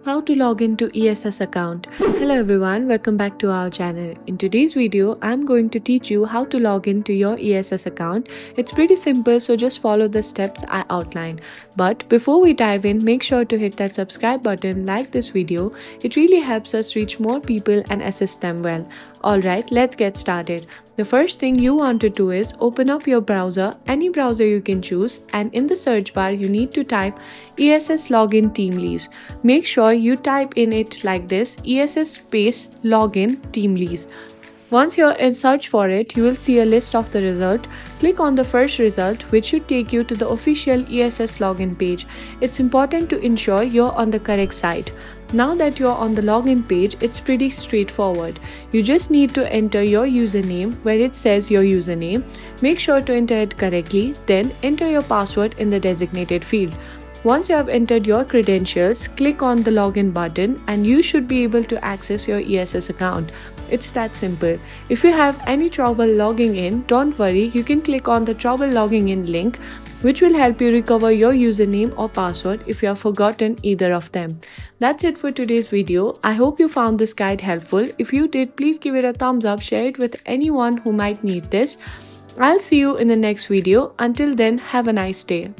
How to log into ESS account. Hello everyone, welcome back to our channel. In today's video, I'm going to teach you how to log into your ESS account. It's pretty simple, so just follow the steps I outlined. But before we dive in, make sure to hit that subscribe button, like this video. It really helps us reach more people and assist them well. Alright, let's get started. The first thing you want to do is open up your browser, any browser you can choose, and in the search bar you need to type ESS login team lease. Make sure you type in it like this, ESS space login team lease. Once you're in search for it, you will see a list of the result. Click on the first result, which should take you to the official ESS login page. It's important to ensure you're on the correct site. Now that you're on the login page, it's pretty straightforward. You just need to enter your username where it says your username. Make sure to enter it correctly, then enter your password in the designated field. Once you have entered your credentials, click on the login button and you should be able to access your ESS account. It's that simple. If you have any trouble logging in, don't worry, you can click on the trouble logging in link, which will help you recover your username or password if you have forgotten either of them. That's it for today's video. I hope you found this guide helpful. If you did, please give it a thumbs up, share it with anyone who might need this. I'll see you in the next video. Until then, have a nice day.